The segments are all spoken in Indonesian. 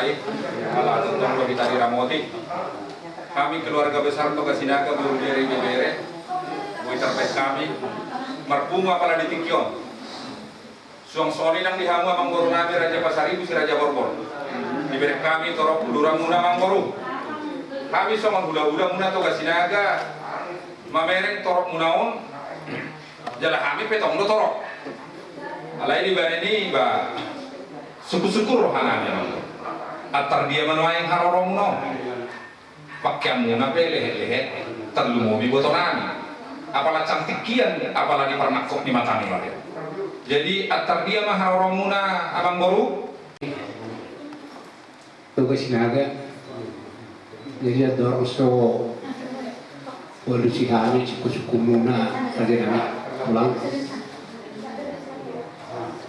baik. Ala tuntun bagi tadi Ramoti. Kami keluarga besar Toga Sinaga Burudere Jebere. Buat terbaik kami. Marpunga pala di Tingkyong. Suang soni nang dihamu amang boru nabi Raja Pasaribu si Raja Borbor. Diberi kami torok Lurang Muna Mangboru. Kami sama hula-hula Muna Toga Sinaga. Mamereng torok Munaon. Jala kami petong lo torok. Alai di ini ba syukur-syukur rohananya. Atar dia manuaing harorong no. Pakaian Muna pe lehe-lehe terlumobi botonami. Apalah cantik kian, apalah diparnakok di mata nih. Jadi atar dia mah harorong Muna abang boru. Toga Sinaga. Jadi ada orang so waduh kami suku Muna saja kami pulang.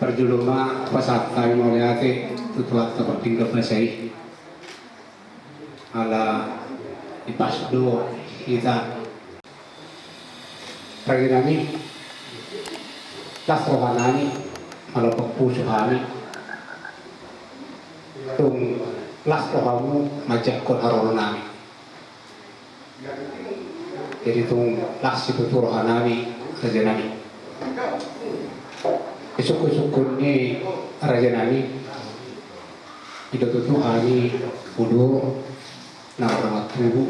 Perjulungan pasat kami mau lihat tutup tempat tinggal basai. Ala dipasdo kita. Pergi kami tas rohanani malah pusu kami. Tung las rohamu majak kon harono nami. Jadi tung las itu rohanani raja nami. Suku-suku ni raja nami itu tuh hari udah nama tubuh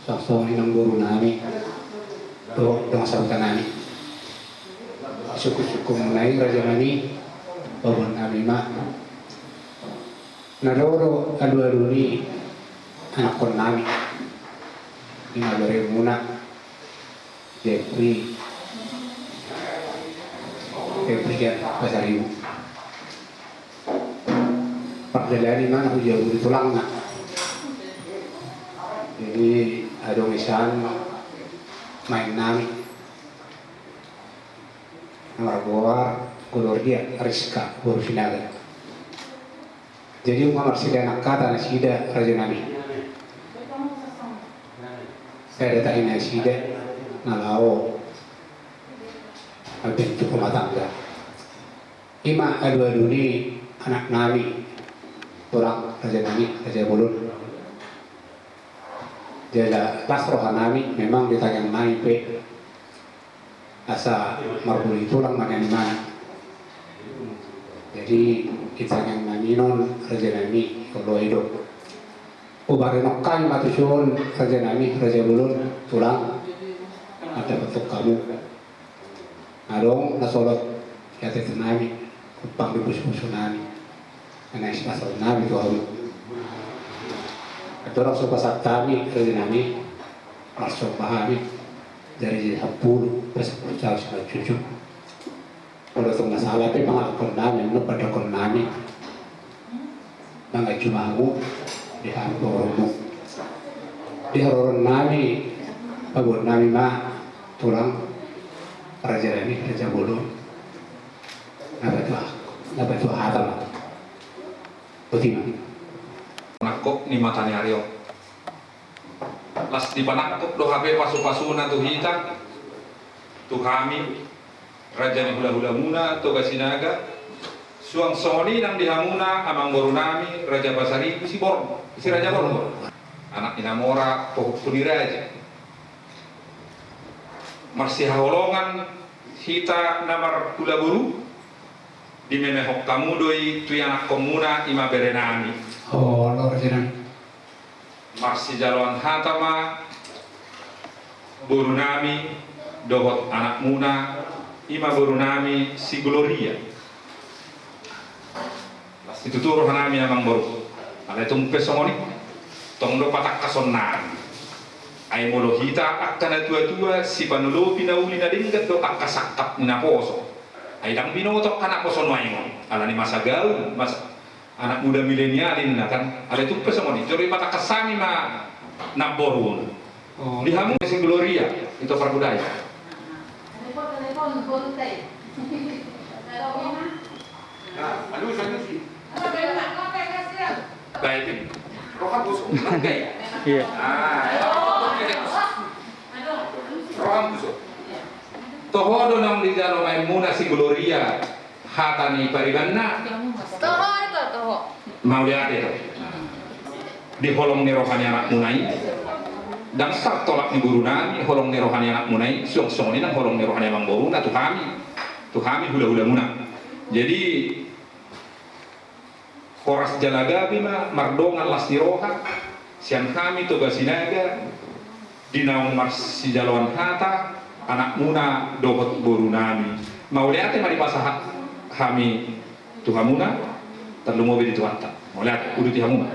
sosok yang guru nami tuh dengan sahabat nami suku-suku mulai raja nami babon nami mak nadoro adu-adu ni anak kon nami ini dari Muna Jeffrey Kemudian Pasaribu perjalanan mana jauh di tulang nak. Jadi ada misalnya main nami nomor buah kolor dia Rizka Guru Sinaga. Jadi umar sida nak kata sida raja nami. Saya datang ini sida nalau abis itu rumah tangga. Ima adu-adu ni anak nami orang raja nami raja bulun. Jala pasroh nami memang ditanya nami pe asa marbul itu orang mana mana. Jadi kita yang nami non raja nami kalau hidup. Ubarenok kan matusun raja nami raja bulun tulang ada bentuk kamu. Adong nasolot ya tetu nami kupang di bus-busu nami karena isi pasal nami itu halu adorang sopa saat kami kerja nami masuk pahami dari 10 ke 10 jauh sama cucu kalau itu masalah tapi mengakon nami menurut pada kon nami nggak cuma aku di hampurmu di haroron nami pabun nami mah tulang raja ini raja bulu apa itu hatam betina Nakok ni matani Aryo. Las di panakok do habe pasu-pasuna tu hita. Tu kami raja ni hula-hula Muna Toga Sinaga. Suang soni nang dihamuna amang boru nami Raja Pasaribu si Raja Borbor. Anak inamora pokok puni raja. Masih holongan hita namar hula buru di memehok kamu doi tu anak komuna ima berenami. Oh, lor jenang. Masih jalan hatama buru nami dohot anak Muna ima buru nami si Gloria. Itu tuh roh nami amang boru. Ada tumpe somoni tong do patak kason nami. Ay molo hita akana tua-tua si panulo pinauli na dinggat do akasakap na poso. Ay dang binotok kana poso noaingon. Ala ni masa gaul, anak muda milenialin na kan. Ala itu pesamoni. Jori patak kasami ma naborun. Oh, Dihamu si Gloria itu perbudaya. Aduh saya sih. Baik. Rohan busuk. Iya. Rohan busuk. Tohodo nang di jalo main Muna si Gloria hatani paribanna. Toho itu toho. Mau lihat itu. di holong ni rohani anak munai dan start tolak ni guru nami holong ni rohani anak munai siong ni nang holong ni rohani amang boru na tu kami hula-hula muna. Jadi Horas Jalaga bima mardongan las ni roha siang kami tugas sinaga dinaung mars si jaluan hata anak muna dohot boru nami mau lihat mari pasah kami tuhamuna terlalu mau bedi tuanta mau lihat udah tihamuna